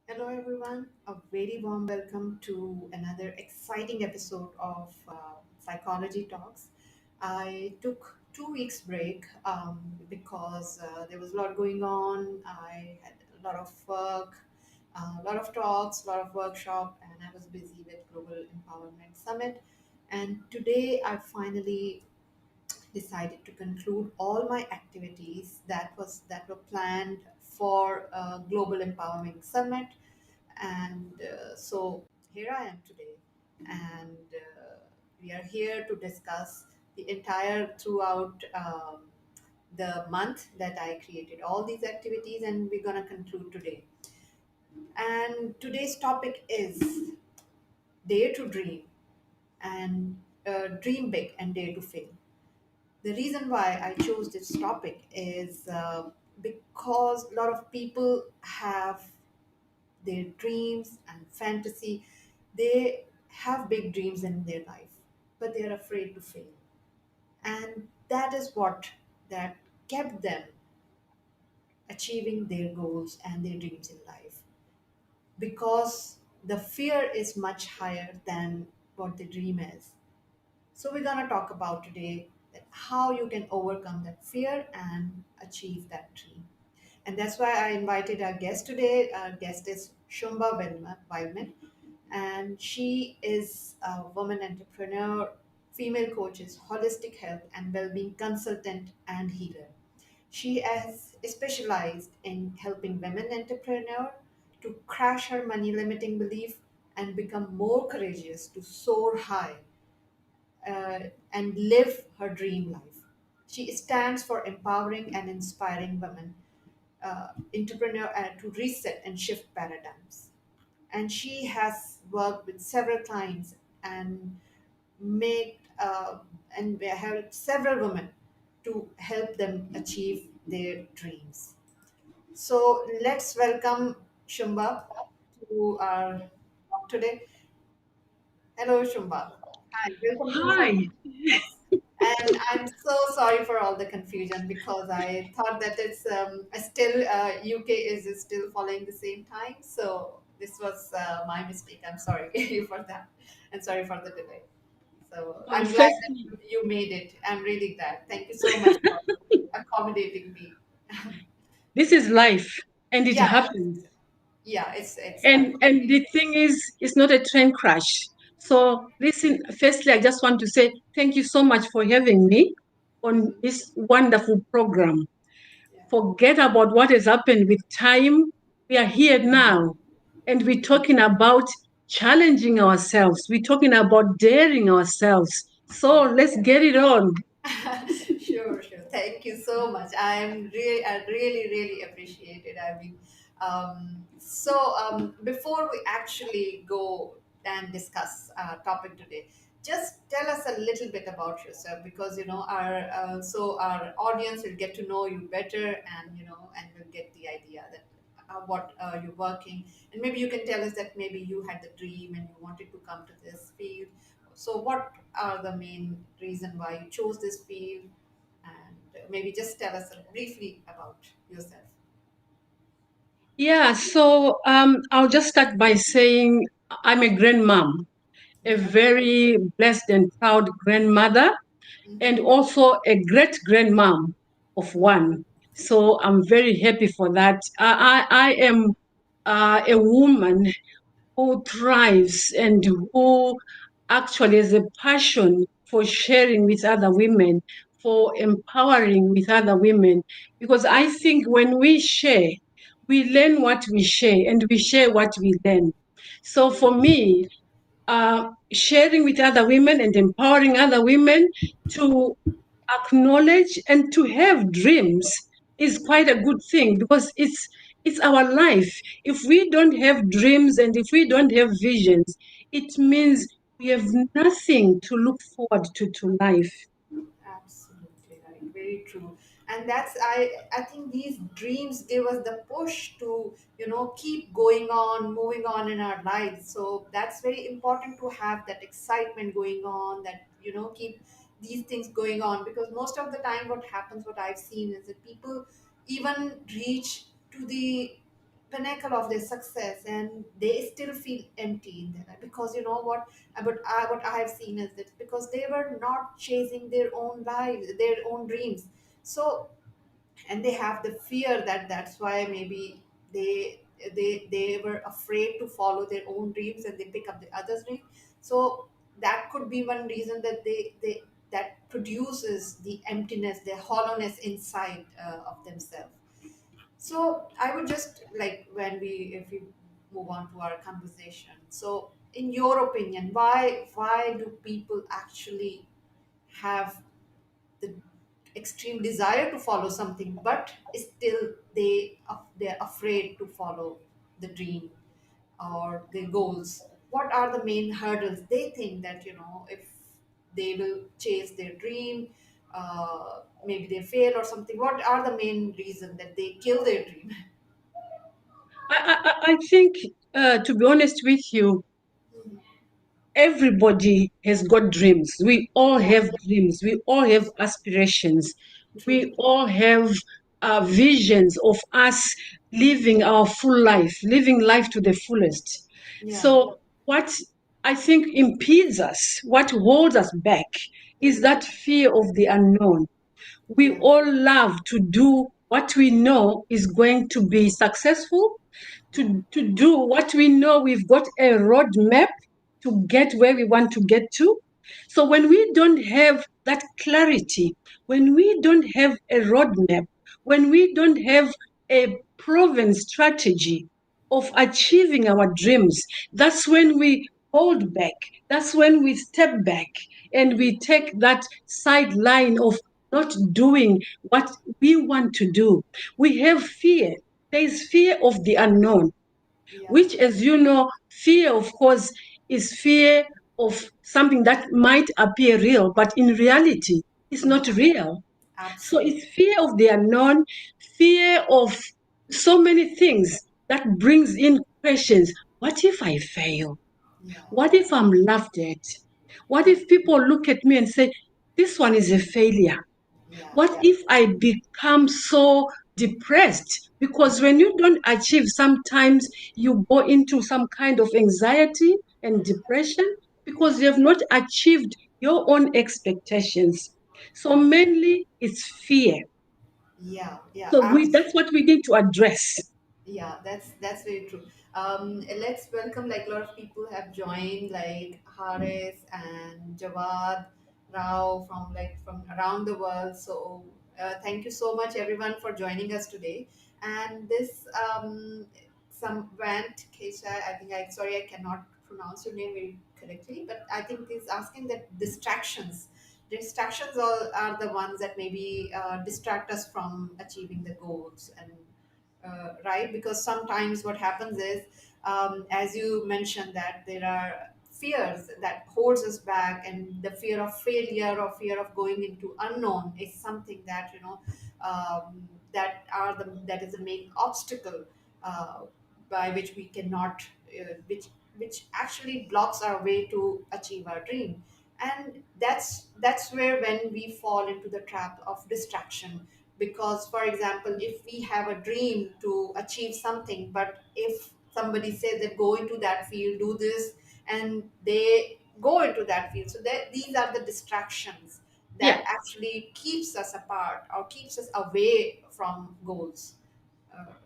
Hello, everyone. A very warm welcome to another exciting episode of Psychology Talks. I took 2 weeks break because there was a lot going on. I had a lot of work, a lot of talks, a lot of workshop, and I was busy with Global Empowerment Summit. And today, I finally decided to conclude all my activities that were planned for Global Empowerment Summit, and so here I am today, and we are here to discuss the entire throughout the month that I created all these activities, and we're gonna conclude today. And today's topic is dare to dream and dream big and dare to fail. The reason why I chose this topic is because a lot of people have their dreams and fantasy. They have big dreams in their life, but they are afraid to fail. And that is what that kept them achieving their goals and their dreams in life. Because the fear is much higher than what the dream is. So we're gonna talk about today that how you can overcome that fear and achieve that dream. And that's why I invited our guest today. Our guest is Shumba Wileman, and she is a woman entrepreneur, female coaches, holistic health and well-being consultant and healer. She has specialized in helping women entrepreneurs to crash her money limiting belief and become more courageous to soar high uh, and live her dream life. She stands for empowering and inspiring women entrepreneur to reset and shift paradigms. And she has worked with several clients and made and helped several women to help them achieve their dreams. So let's welcome Shumba to our talk today. Hello, Shumba. Hi, welcome to Hi. Yes. And I'm so sorry for all the confusion because I thought that it's still UK is still following the same time. So this was my mistake. I'm sorry for that. And sorry for the delay. So I'm glad that Firstly, you made it. I'm really glad. Thank you so much for accommodating me. this is life and it Yeah, happens. yeah, it's And absolutely. the thing is, it's not a train crash. So listen, firstly, I just want to say thank you so much for having me on Mhm. this wonderful program. Yeah. Forget about what has happened with time. We are here now and we're talking about challenging ourselves. We're talking about daring ourselves. So let's get it on. Sure, sure. Thank you so much. I really appreciate it. I mean, before we actually go and discuss our topic today, just tell us a little bit about yourself because our audience will get to know you better, and and will get the idea that what you're working, and maybe you can tell us that maybe you had the dream and you wanted to come to this field. So what are the main reason why you chose this field, and maybe just tell us briefly about yourself. Yeah, so I'll just start by saying I'm a grandmom, a Okay. very blessed and proud grandmother, and Mm-hmm. also a great grandmom of one. So I'm very happy for that. I am a woman who thrives and who actually has a passion for sharing with other women, for empowering with other women. Because I think when we share, we learn what we share and we share what we learn. So for me, sharing with other women and empowering other women to acknowledge and to have dreams is quite a good thing because it's our life. If we don't have dreams and if we don't have visions, it means we have nothing to look forward to life. Absolutely right. Very true. And I think these dreams give us the push to, keep going on, moving on in our lives. So that's very important to have that excitement going on, that, keep these things going on, because most of the time what happens, what I've seen is that people even reach to the pinnacle of their success and they still feel empty in their life, because you know what I have seen is that because they were not chasing their own lives, their own dreams. So, and they have the fear that that's why maybe they were afraid to follow their own dreams and they pick up the others' dream. So that could be one reason that they that produces the emptiness, the hollowness inside of themselves. So I would just like, when we if we move on to our conversation. So in your opinion, why do people actually have the extreme desire to follow something, but still they're afraid to follow the dream or their goals? What are the main hurdles they think that, if they will chase their dream, maybe they fail or something? What are the main reason that they kill their dream? I think, to be honest with you, everybody has got dreams. We all Yeah, have dreams. We all have aspirations. true. We all have visions of us living our full life, living life to the fullest. Yeah. So, what I think impedes us, what holds us back, is that fear of the unknown. We Yeah. all love to do what we know is going to be successful, Yeah. to do what we know we've got a roadmap to get where we want to get to. So when we don't have that clarity, when we don't have a roadmap, when we don't have a proven strategy of achieving our dreams, that's when we hold back. That's when we step back and we take that sideline of not doing what we want to do. We have fear. There is fear of the unknown, Yeah. which, as you know, fear, of course, is fear of something that might appear real, but in reality, is not Yeah. real. So Absolutely. it's fear of the unknown, fear of so many things that brings in questions. What if I fail? Yeah. What if I'm laughed at? What if people look at me and say, this one is a failure? Yeah. What if I become so depressed? Because when you don't achieve, sometimes you go into some kind of anxiety and depression because you have not achieved your own expectations. So mainly it's fear. Yeah. Yeah. So Absolutely. that's what we need to address. Yeah, that's very true. Let's welcome, like, a lot of people have joined, like Haris and Jawad Rao from around the world. So thank you so much everyone for joining us today. And this some Vant Kesha, I think I sorry I cannot pronounce your name very correctly, but I think he's asking that distractions all are the ones that maybe distract us from achieving the goals, and right, because sometimes what happens is, as you mentioned, that there are fears that holds us back, and the fear of failure or fear of going into unknown is something that, that is the main obstacle uh, by which we cannot which actually blocks our way to achieve our dream. And that's where when we fall into the trap of distraction, because for example, if we have a dream to achieve something, but if somebody says that go into that field, do this, and they go into that field, so that these are the distractions that Yeah, actually keeps us apart or keeps us away from goals.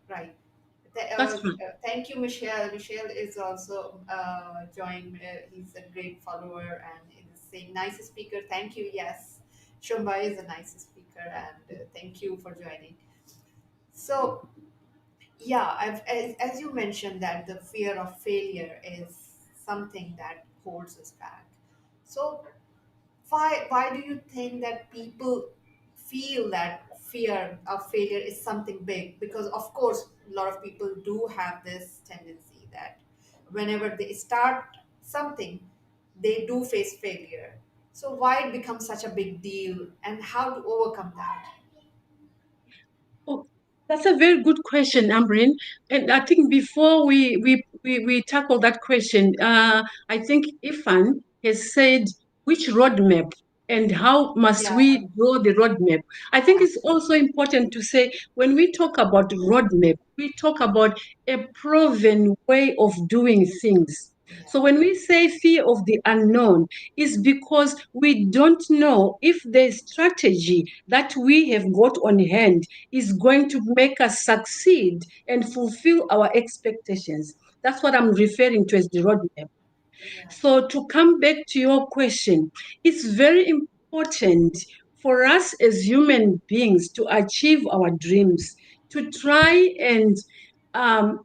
Right. that's right. Thank you, Michelle. Michelle is also joined. He's a great follower and is saying nice speaker. Thank you. Yes, Shumba is a nice speaker, and thank you for joining. So yeah, as you mentioned, that the fear of failure is something that holds us back. So why do you think that people feel that fear of failure is something big? Because of course a lot of people do have this tendency that whenever they start something, they do face failure. So why it becomes such a big deal, and how to overcome that? Oh, that's a very good question, Amrin. And I think before we tackle that question, I think Ifan has said which roadmap and how must Yeah, we draw the roadmap. I think it's also important to say when we talk about roadmap, we talk about a proven way of doing things. yeah, So when we say fear of the unknown, is because we don't know if the strategy that we have got on hand is going to make us succeed and fulfill our expectations. That's what I'm referring to as the roadmap. yeah, So, to come back to your question, it's very important for us as human beings to achieve our dreams, to try and um,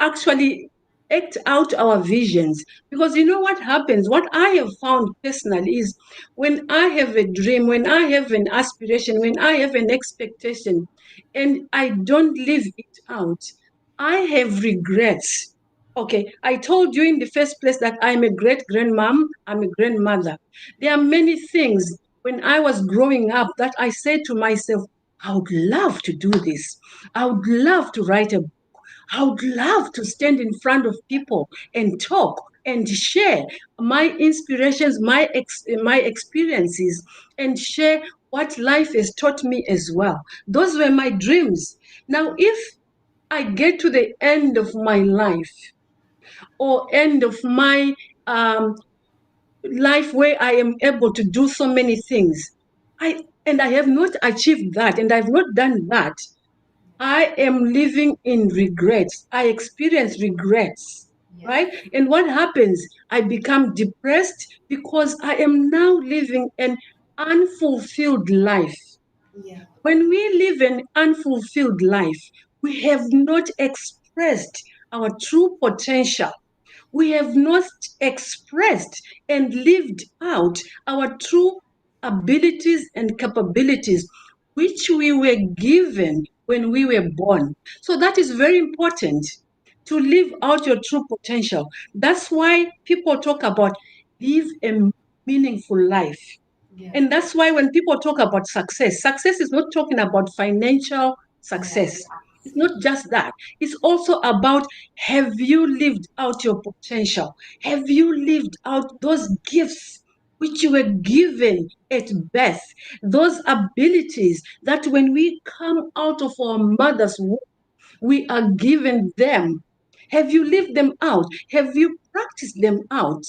actually act out our visions. Because you know what happens, what I have found personally is when I have a dream, when I have an aspiration, when I have an expectation and I don't live it out, I have regrets. Okay, I told you in the first place that I'm a great grandmom, I'm a grandmother. There are many things when I was growing up that I said to myself, I would love to do this, I would love to write a, I would love to stand in front of people and talk and share my inspirations, my experiences, and share what life has taught me as well. Those were my dreams. Now, if I get to the end of my life or end of my um, life where I am able to do so many things, I have not achieved that and I've not done that, I am living in regrets. I experience regrets, yeah, right? And what happens? I become depressed because I am now living an unfulfilled life. yeah, When we live an unfulfilled life, we have not expressed our true potential. We have not expressed and lived out our true abilities and capabilities, which we were given when we were born. So that is very important to live out your true potential. That's why people talk about live a meaningful life. yeah, And that's why when people talk about success, success is not talking about financial yeah, success. It's not just that. It's also about have you lived out your potential? Have you lived out those gifts which you were given at birth? Those abilities that when we come out of our mother's womb, we are given them. Have you lived them out? Have you practiced them out?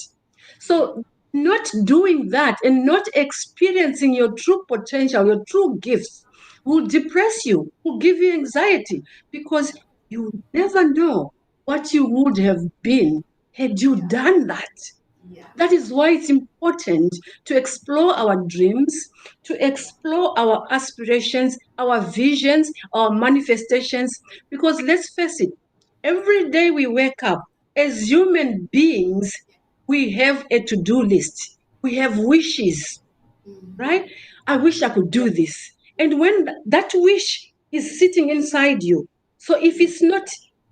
So, not doing that and not experiencing your true potential, your true gifts, will depress you, will give you anxiety because you never know what you would have been had you yeah, done that. yeah, That is why it's important to explore our dreams, to explore our aspirations, our visions, our manifestations. Because let's face it, every day we wake up, as human beings, we have a to do list, we have wishes, mm, right? I wish I could do this. And when that wish is sitting inside you, so if yeah, it's not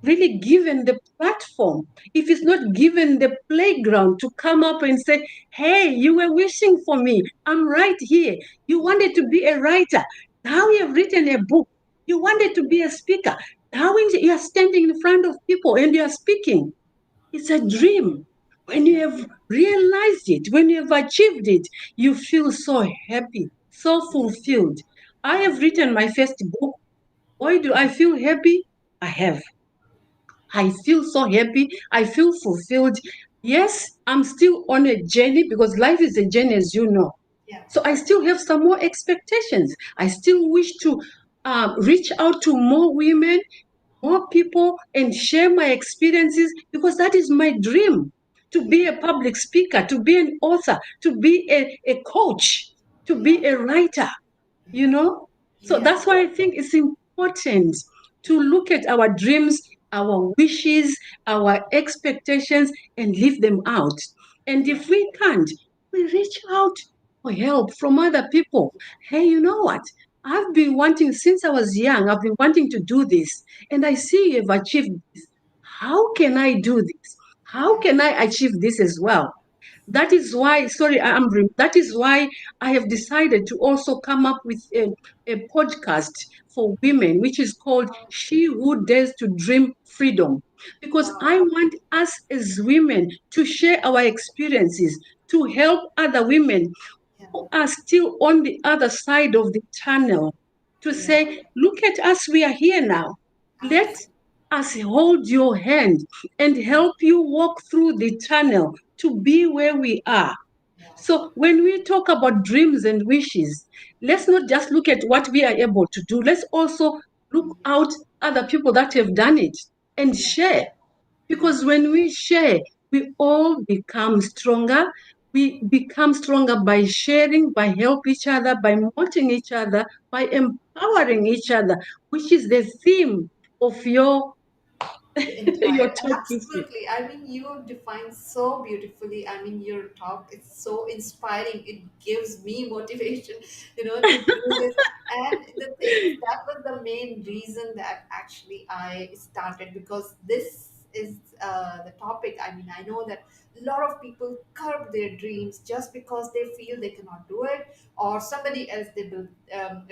really given the platform, if it's not given the playground to come up and say, hey, you were wishing for me, I'm right here. You yeah, wanted to be a writer, now you have written a book. You wanted to be a speaker, now you are standing in front of people and you are speaking. It's a yeah, dream. When yeah, you have realized it, when you have achieved it, you feel so happy, so fulfilled. I have written my first book. Why do I feel happy? I have. I feel so happy. I feel fulfilled. Yes, I'm still on a journey because life is a journey, as you know. Yeah. So I still have some more expectations. I still wish to reach out to more women, more people, and share my experiences, because that is my dream, to be Yeah. a public speaker, to be an author, to be a coach, to Yeah. be a writer, you Yeah. know? So Yeah. that's why I think it's important to look at our dreams, our wishes, our expectations, and live them out. And Yeah. if we can't, we reach out for help from other people. Hey, you know what? I've been wanting, since I was young, I've been wanting to do this, and I see you've achieved this. How can I do this? How Yeah. can I achieve this as well? That is why, sorry, that is why I have decided to also come up with a podcast for women, which is called Oh, She Who Dares to Dream Freedom. Because wow. I want us as women to share our experiences, to help other women Yeah. who are still on the other side of the tunnel, to Yeah. say, look at us, we are here now. Let Absolutely. us hold your hand and help you walk through the tunnel to be where we are. Yeah. So when we talk about dreams and wishes, let's not just look at what we are able to do. Let's also look out other people that have done it and Yeah. share. Yeah. Because when we share, we all become stronger. We become stronger by sharing, by help each other, by motivating each other, by empowering each other, which is the theme of your The your entire, talk this week. absolutely, I mean, you have defined so beautifully. I mean, your talk is so inspiring, it gives me motivation to do this. And the thing is, that was the main reason that actually I started, because this is the topic. I mean, I know that a lot of people curb their dreams just because they feel they cannot do it, or somebody else, they will,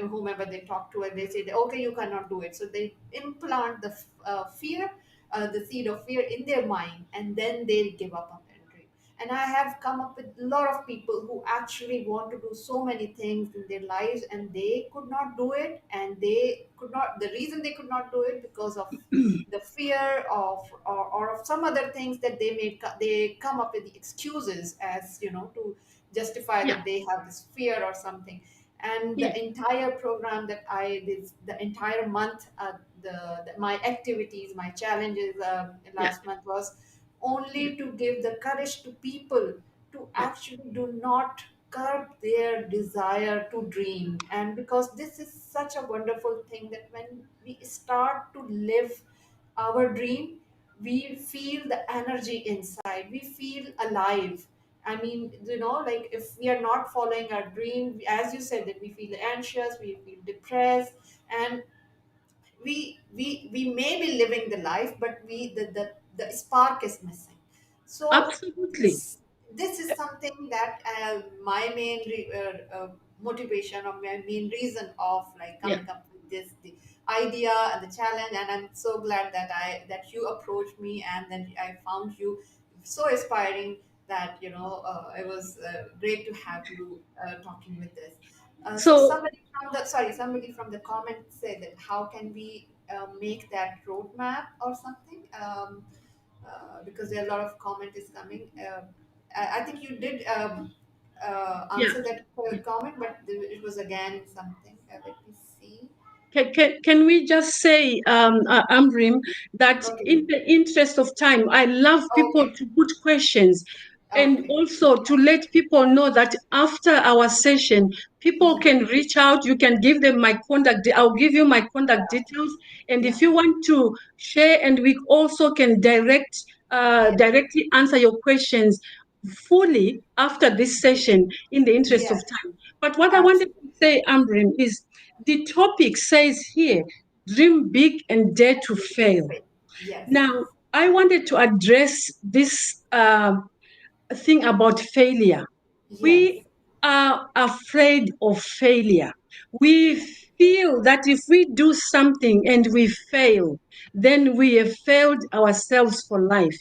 whomever they talk to, and they say that, okay, you cannot do it, so they implant the fear, the seed of fear in their mind, and then they give up on their dream. And I have come up with a lot of people who actually want to do so many things in their lives, and they could not do it, and they could not, the reason they could not do it, because of the fear of, or of some other things that they they come up with the excuses, as to justify Yeah, that they have this fear or something. And the yeah, entire program that I did, the entire month, my activities, my challenges, yeah, last month was only to give the courage to people to yeah. actually do not curb their desire to dream. And because this is such a wonderful thing, that when we start to live our dream, we feel the energy inside, we feel alive. I mean, like, if we are not following our dream, as you said, that we feel anxious, we feel depressed, and we may be living the life, but the spark is missing. So Absolutely. this is something that, my main motivation, or my main reason of, like, Yeah. coming up with this, the idea and the challenge. And I'm so glad that you approached me, and then I found you so inspiring, that it was great to have you talking with this. So So somebody from the comment said that, how can we make that roadmap or something? Because there are a lot of comment is coming. I think you did yeah. answer that comment, but it was again something. Let me see. Can we just say, Amrim, that Okay. in the interest of time, I love people Okay. to put questions, and Okay. also to let people know that after our session, people Yeah. can reach out. You can give them my contact. I'll give you my contact Yeah. details. And Yeah. if you want to share, and we also can Yeah. directly answer your questions fully after this session in the interest of Yeah. time. But what I wanted Absolutely. to say, Amrim, is the topic says here, dream big and dare to fail. Yes. Now, I wanted to address this thing about failure. Yes. We are afraid of failure. We feel that if we do something and we fail, then we have failed ourselves for life.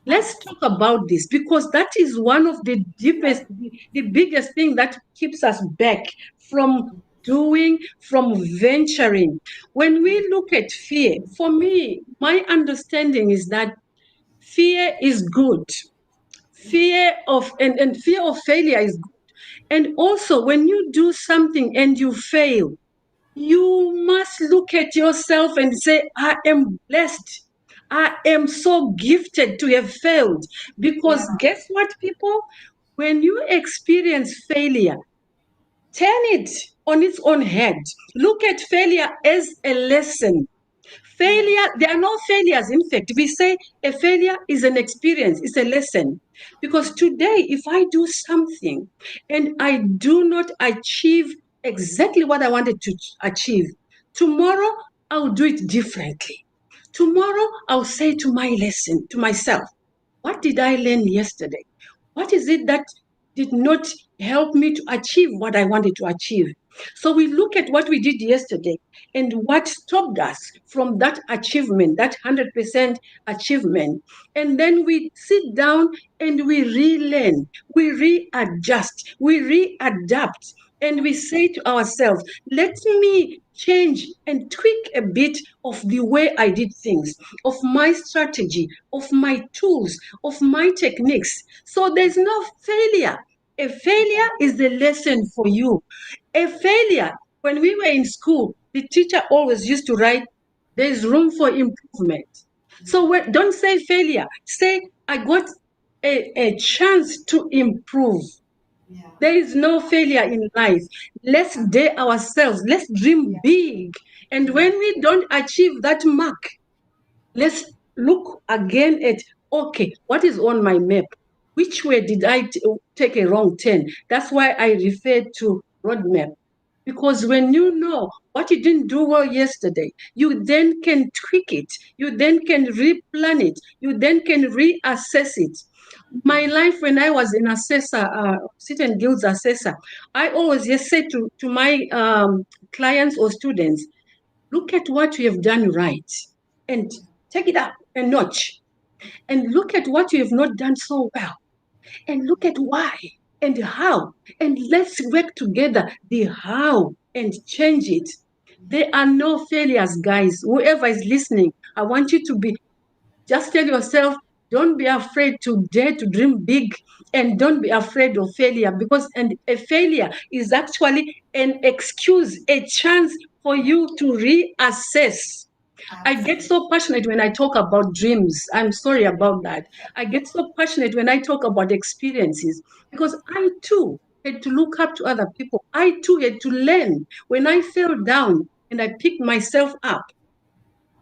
Let's Absolutely. talk about this, because that is one of the deepest, the biggest thing that keeps us back from doing, from venturing. When we look at fear, for me, my understanding is that fear is good. Fear of and fear of failure is good. And also, when you do something and you fail, you must look at yourself and say, I am blessed. I am so gifted to have failed. Because Yeah, guess what, people? When you experience failure, turn it on its own head. Look at failure as a lesson. yeah, Failure, there are no failures. In fact, we say a failure is an experience, it's a lesson. Because today, if I do something and I do not achieve exactly what I wanted to achieve, tomorrow I'll do it differently. Tomorrow I'll say to my lesson, to myself, what did I learn yesterday? What is it that did not help me to achieve what I wanted to achieve? So we look at what we did yesterday and what stopped us from that achievement, that 100% achievement. And then we sit down and we relearn, we readjust, we readapt, and we say to ourselves, let me change and tweak a bit of the way I did things, of my strategy, of my tools, of my techniques. So there's no failure. A failure yeah, is the lesson for you. A failure, when we were in school, the teacher always used to write, there's room for improvement. So don't say failure, say, I got a chance to improve. yeah, There is no failure in life. Let's yeah, dare ourselves. Let's dream yeah, big. And yeah, when we don't achieve that mark, let's look again at, okay, what is on my map? Which way did I take a wrong turn? That's why I referred to roadmap. Because when you know what you didn't do well yesterday, you then can tweak it, you then can replan it, you then can reassess it. My life when I was an assessor, sit and guilds assessor, I always just say to my clients or students, look at what you have done right and take it up a notch, and look at what you have not done so well and look at why and how, and let's work together the how and change it. There are no failures, guys. Whoever is listening, I want you to be, just tell yourself, don't be afraid to dare to dream big, and don't be afraid of failure, because and a failure is actually an excuse, a chance for yeah, you to reassess. I get absolutely. so passionate when I talk about dreams. I'm sorry about that. I get so passionate when I talk about experiences, because I too had to look up to other people. I too had to learn. When I fell down and I picked myself up,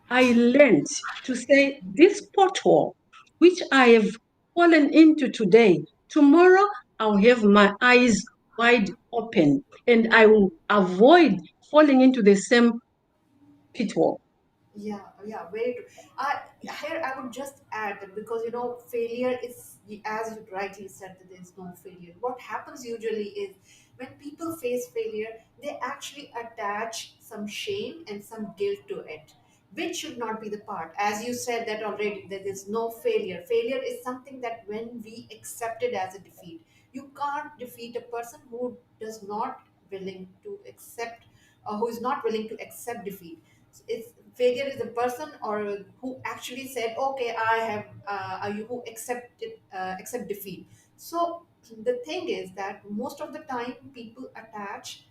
I learned to say, this pothole, which I have fallen into today, tomorrow I'll have my eyes wide open and I will avoid falling into the same pitfall. Yeah, yeah, very true. Here I would just add that because failure is, as you rightly said, that there is no failure. What happens usually is when people face failure, they actually attach some shame and some guilt to it, which should not be the part. As you said that already, there is no failure. Failure is something that when we accept it as a defeat, you can't defeat a person who does not willing to accept, who is not willing to accept defeat. It's failure is a person or who actually said, okay, I have you who accept defeat. So the thing is that most of the time people attach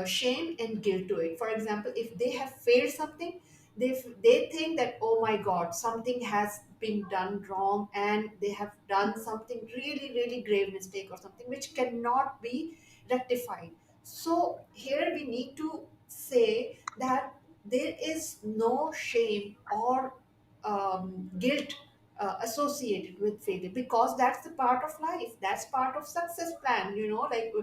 shame and guilt to it. For example, if they have failed something, they think that, oh my god, something has been done wrong and they have done something really really grave mistake or something which cannot be rectified. So here we need to say that there is no shame or guilt associated with failure, because that's the part of life, that's part of success plan, like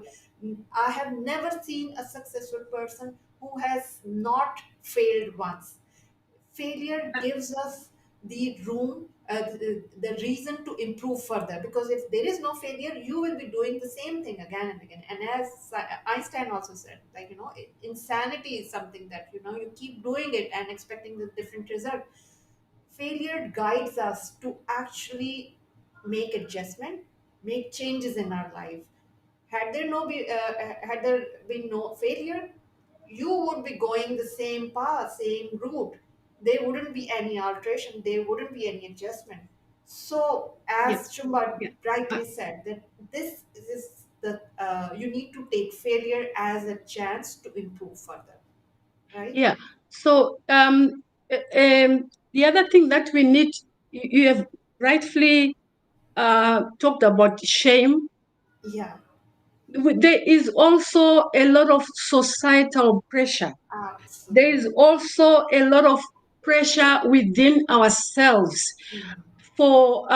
I have never seen a successful person who has not failed once. Failure gives us the room, the reason to improve further. Because if there is no failure, you will be doing the same thing again and again. And as Einstein also said, like, insanity is something that, you keep doing it and expecting the different result. Failure guides us to actually make adjustment, make changes in our life. Had there been no failure, you would be going the same path, same route. There wouldn't be any alteration, there wouldn't be any adjustment. So Yeah, as Shumba yeah. rightly said, that this is that you need to take failure as a chance to improve further, right? Yeah. So the other thing that we need, you have rightfully talked about shame. Yeah, There is also a lot of societal pressure. There absolutely. is also a lot of pressure within ourselves Mhm. for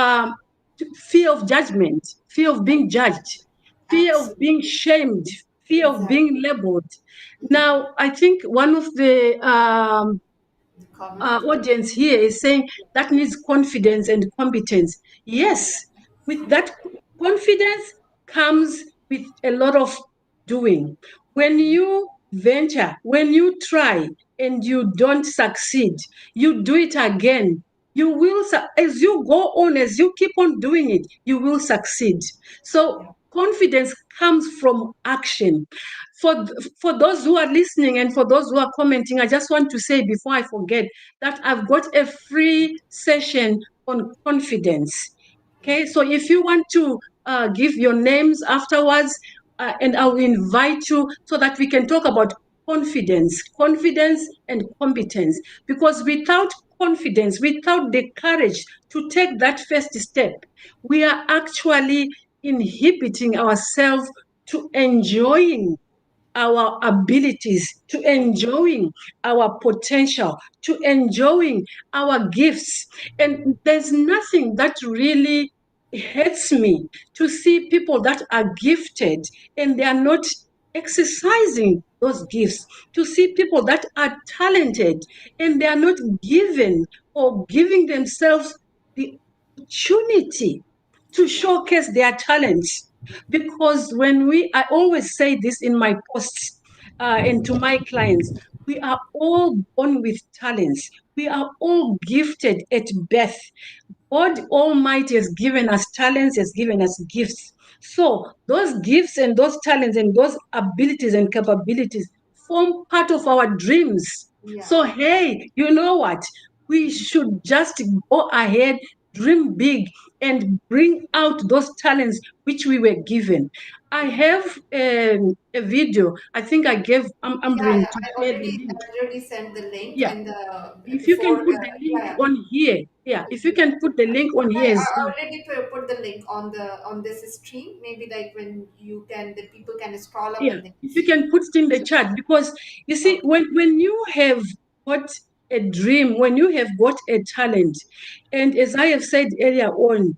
fear of judgment, fear of being judged, fear of being Absolutely. shamed, fear of being Exactly. labeled. Now, I think one of the The comment. audience here is saying that needs confidence and competence. Yes, with that confidence comes with a lot of doing. When you venture, when you try and you don't succeed, you do it again. You will, as you go on, as you keep on doing it, you will succeed. So Yeah. confidence comes from action. For those who are listening and for those who are commenting, I just want to say before I forget that I've got a free session on confidence. Okay, so if you want to give your names afterwards, and I'll invite you so that we can talk about confidence and competence. Because without confidence, without the courage to take that first step, we are actually inhibiting ourselves to enjoying our abilities, to enjoying our potential, to enjoying our gifts. And there's nothing that really hurts me to see people that are gifted and they are not exercising those gifts, to see people that are talented and they are not given or giving themselves the opportunity to Yeah. showcase their talents. Because I always say this in my posts and to my clients, we are all born with talents. We are all gifted at birth. God Almighty has given us talents, has given us gifts. So those gifts and those talents and those abilities and capabilities form part of our dreams. Yeah. So, hey, you know what? We should just go ahead, dream big, and bring out those talents which we were given. I Yeah. have a video. I think I gave Yeah, Ambrin yeah. to I share the already link. I already sent the link Yeah. in the If you can before. put the Yeah, link yeah. on here. Yeah. If you Yeah. can put the link on here I as well. already put the link on the on this stream. Maybe like when you can, the people can scroll up Yeah, and they can if you see. can put it in the chat, because you see, Okay. when you have got a dream, when you have got a talent, and as I have said earlier on,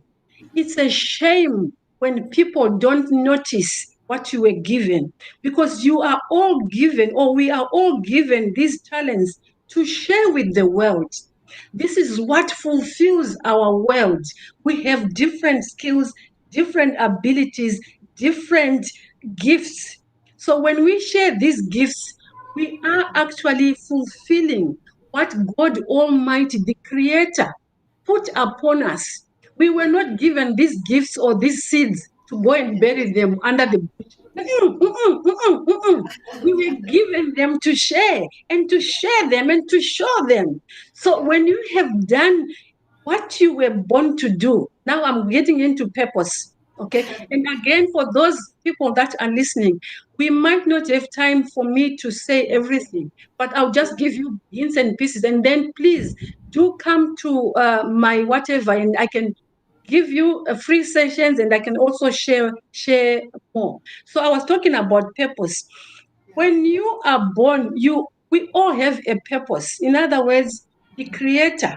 it's a shame when people don't notice what you were given, because you are all given, or we are all given these talents to share with the world. This is what fulfills our world. We have different skills, different abilities, different gifts. So when we share these gifts, we are actually fulfilling what God Almighty, the Creator, put upon us. We were not given these gifts or these seeds to go and bury them under the bush. We Yeah. were given them to share and to share them and to show them. So Yeah. when you have done what you were born to do, now I'm getting into purpose. Okay. And again, for those people that are listening, we might not have time for me to say everything, but I'll just give you hints and pieces. And then please do come to my whatever, and I can give you a free sessions, and I can also share more. So I was talking about purpose. Yeah. When you are born, we all have a purpose. In other words, the Creator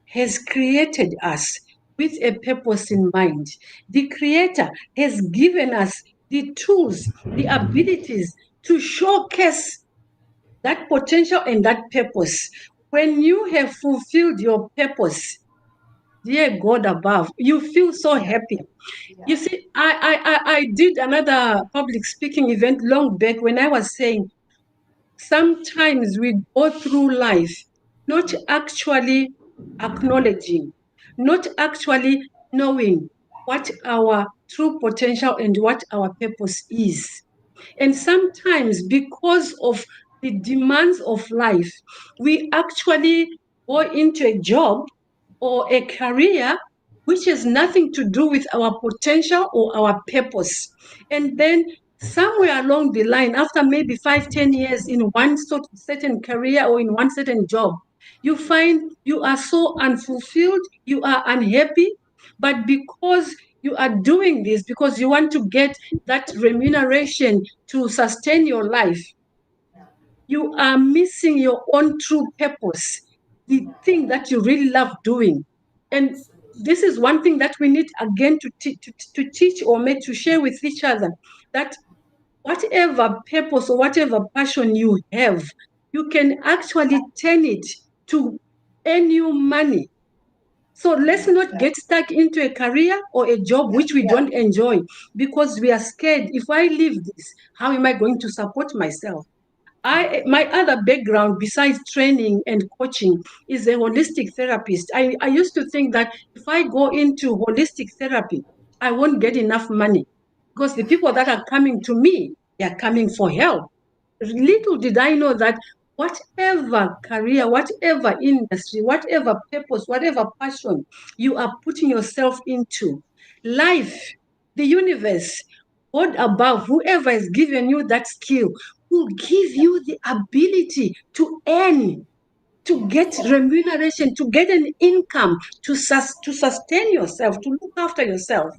has created us with a purpose in mind. The Creator has given us the tools, the abilities to showcase that potential and that purpose. When you have fulfilled your purpose, dear God above, you feel so Yeah. happy. You Yeah. see, I did another public speaking event long back when I was saying sometimes we go through life not actually acknowledging, not actually knowing what our true potential and what our purpose is. And sometimes, because of the demands of life, we actually go into a job or a career which has nothing to do with our potential or our purpose. And then somewhere along the line, after maybe 5, 10 years in one certain career or in one certain job, you find you are so unfulfilled, you are unhappy, but because you are doing this, because you want to get that remuneration to sustain your life, Yeah. you are missing your own true purpose, the Yeah. thing that you really love doing. And Absolutely. this is one thing that we need again to teach or make to share with each other, that whatever purpose or whatever passion you have, you can actually turn it to earn you money. So let's Yeah. not get stuck into a career or a job Yeah. which we don't enjoy, because we are scared. If I leave this, how am I going to support myself? My other background besides training and coaching is a holistic therapist. I used to think that if I go into holistic therapy, I won't get enough money, because the Yeah. people that are coming to me, they are coming for help. Little did I know that whatever career, whatever industry, whatever purpose, whatever passion you are putting yourself into, life, the universe, God above, whoever has given you that skill, will give you the ability to earn, to get Yes. remuneration, to get an income, to sustain yourself, to look after yourself.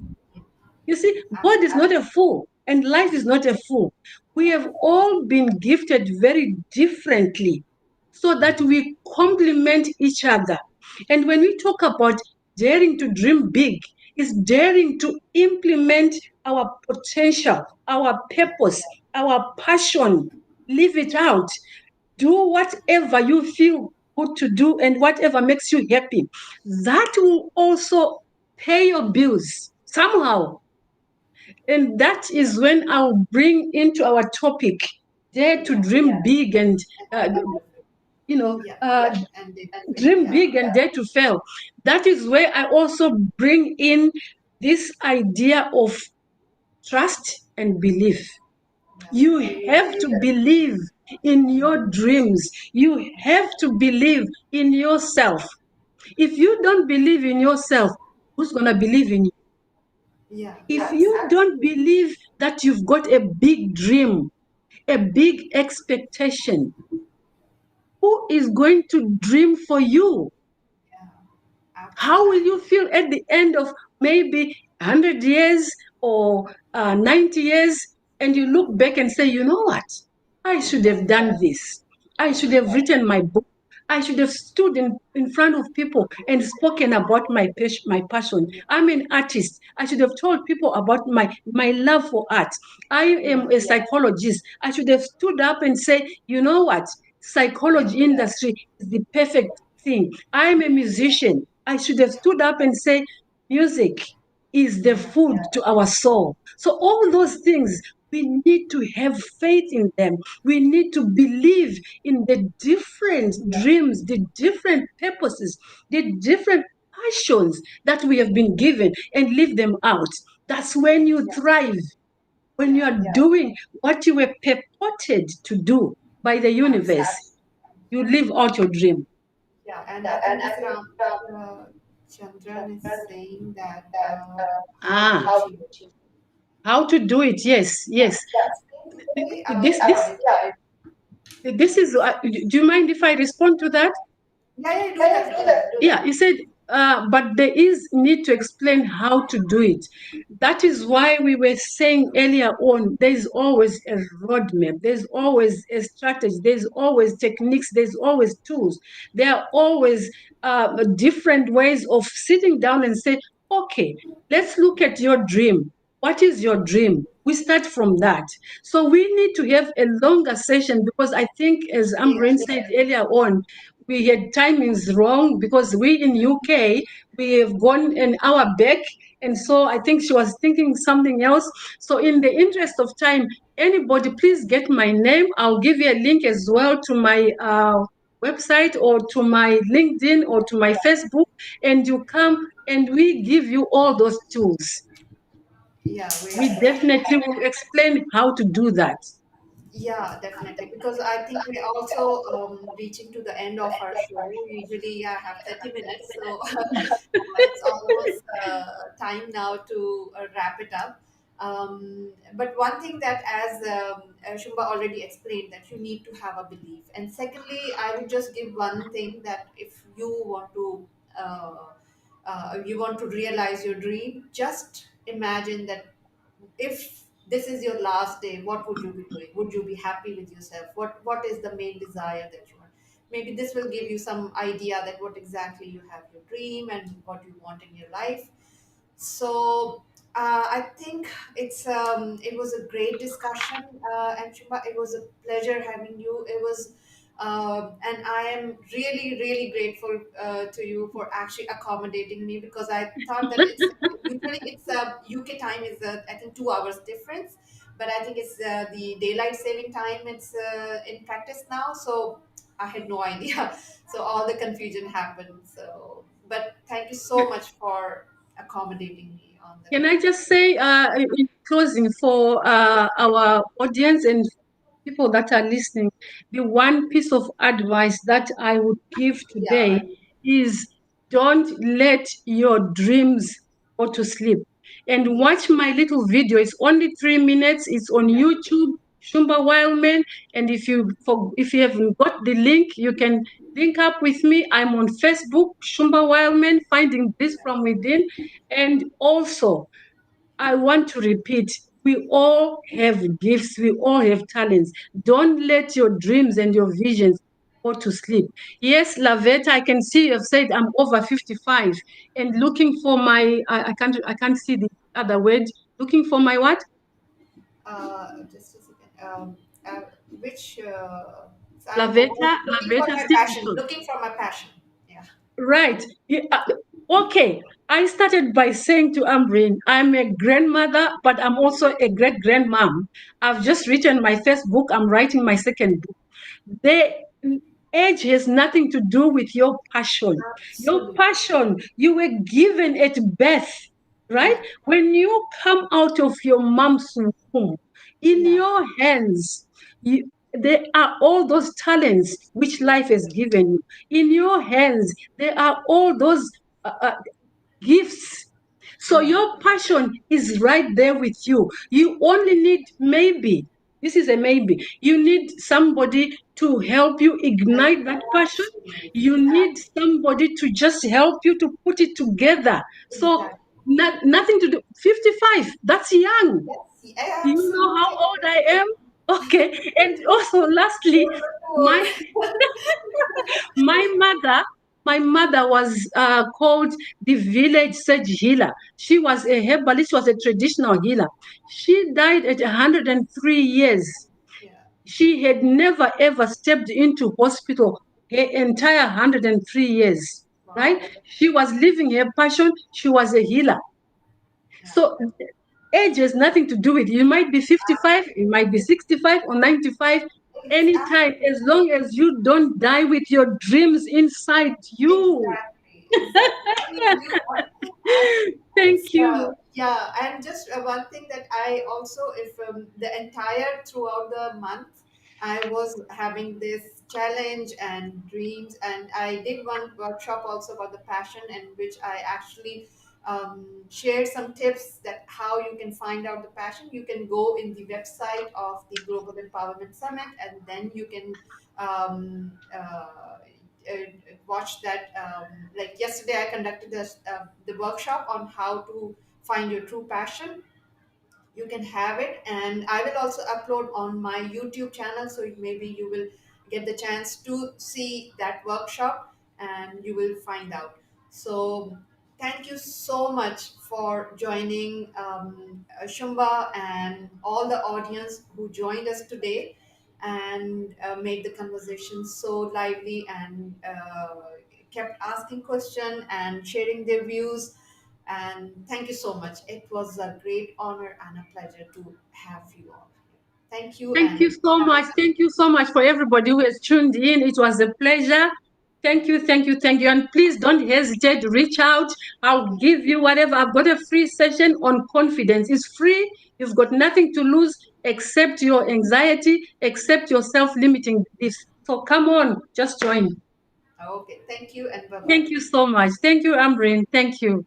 You see, God is not a fool and life is not a fool. We have all been gifted very differently so that we complement each other. And when we talk about daring to dream big, is daring to implement our potential, our purpose, our passion, live it out. Do whatever you feel good to do and whatever makes you happy. That will also pay your bills somehow. And that is when I'll bring into our topic, dare to Yeah. dream big and, uh, Wonderful. you know, Yeah. And it, dream yeah. big and dare to fail. That is where I also bring in this idea of trust and belief. Yeah. You Very have well. to believe in your dreams. You have to believe in yourself. If you don't believe in yourself, who's going to believe in you? Yeah. If you Absolutely. don't believe that you've got a big dream, a big expectation, who is going to dream for you? Yeah. How will Absolutely. you feel at the end of maybe 100 years or 90 years, and you look back and say, you know what? I should have done this. I should have written my book. I should have stood in front of people and spoken about my passion. I'm an artist. I should have told people about my love for art. I am Yeah. a psychologist. I should have stood up and say, you know what? Yeah. Psychology industry is the perfect thing. I'm a musician. I should have stood up and say, music is the Yeah. food to our soul. So all those things, we need to have faith in them. We need to believe in the different dreams, the different purposes, the different passions that we have been given, and live them out. That's when you thrive, when Yeah. you are doing what you were purported to do by the universe. Absolutely. You live out your dream. Yeah. And I think this Chandran is saying that how to Ah, achieve. how to do it? Yes, yes. Basically, This this this is. Do you mind if I respond to that? yeah, yeah, do that, do that. Yeah, you said, but there is need to explain how to do it. That is why we were saying earlier on, there's always a roadmap, there's always a strategy, there's always techniques, there's always tools. There are always different ways of sitting down and say, okay, let's look at your dream. What is your dream? We start from that. So we need to have a longer session, because I think, as Ambreen said earlier on, we had timings wrong, because we in UK, we have gone an hour back, and so I think she was thinking something else. So in the interest of time, anybody please get my name. I'll give you a link as well to my website or to my LinkedIn or to my Facebook, and you come and we give you all those tools. Yeah, very We well. definitely will explain how to do that. Yeah, definitely. Because I think we're also reaching to the end of our show. Usually, I have 30 minutes, so it's almost time now to wrap it up. But one thing that, as Shumba already explained, that you need to have a belief. And secondly, I would just give one thing that if you want to realize your dream, just imagine that if this is your last day, what would you be doing? Would you be happy with yourself? What is the main desire that you want? Maybe this will give you some idea that what exactly you have your dream and what you want in your life. So I think it was a great discussion, and Shubha, it was a pleasure having you. It was, and I am really really grateful to you for actually accommodating me, because I thought that it's usually it's UK time is I think 2 hours difference, but I think it's the daylight saving time. It's in practice now, so I had no idea. So all the confusion happened. So, but thank you so much for accommodating me on the Can time. I just say, in closing, for our audience and people that are listening, the one piece of advice that I would give Yeah, today is don't let your dreams go to sleep. And yeah, watch my little video. It's only 3 minutes. It's on yeah, YouTube, Shumba Wileman. And if you haven't got the link, you can link up with me. I'm on Facebook, Shumba Wileman, Finding Bliss from Within. And also, I want to repeat, we all have gifts, we all have talents. Don't let your dreams and your visions go to sleep. Yes, Lavette, I can see you've said I'm over 55 and looking for my I can't see the other word. Looking for my what? just a second. Uh, which so I'm over looking for Lavetta my passion, Stevenson. looking for my passion. Yeah. Right. Okay. I started by saying to Ambreen, I'm a grandmother, but I'm also a great grandmom. I've just written my first book. I'm writing my second book. The age has nothing to do with your passion. Your Absolutely. passion, you were given at birth, right? Yeah, When you come out of your mom's womb, in yeah, your hands, there are all those talents which life has given you. In your hands, there are all those gifts. So yeah. your passion is right there with you. You only need maybe, this is a maybe, you need somebody to help you ignite that passion. Absolutely. You need somebody to just help you to put it together. So Exactly. nothing to do. 55, that's young. Yes, I You know how absolutely old agree. I am? Okay. And also, lastly, You're not my too old. my mother, my mother was called the village sage healer. She was a herbalist, she was a traditional healer. She died at 103 years. Yeah. She had never ever stepped into hospital her entire 103 years, right? Wow. She was living her passion. She was a healer. Yeah. So age has nothing to do with it. You might be 55, you might be 65 or 95, anytime, as Exactly. long as you don't die with your dreams inside you. Exactly, exactly. I mean, Thank you. yeah, and just one thing that I also, if the entire throughout the month, I was having this challenge and dreams, and I did one workshop also about the passion, in which I actually shared some tips that how you can find out the passion. You can go in the website of the Global Empowerment Summit, and then you can um, uh, watch that. Like yesterday, I conducted the workshop on how to find your true passion. You can have it, and I will also upload on my YouTube channel, so maybe you will get the chance to see that workshop and you will find out. So thank you so much for joining, Shumba, and all the audience who joined us today, and made the conversation so lively, and kept asking questions and sharing their views. And thank you so much. It was a great honor and a pleasure to have you all here. Thank you, Thank and you so much. Thank you so much for everybody who has tuned in. It was a pleasure. Thank you, thank you, thank you. And please don't hesitate to reach out. I'll give you whatever. I've got a free session on confidence. It's free. You've got nothing to lose except your anxiety, except your self limiting beliefs. So come on, just join. Okay, thank you and bye bye. Thank you so much. Thank you, Ambreen. Thank you.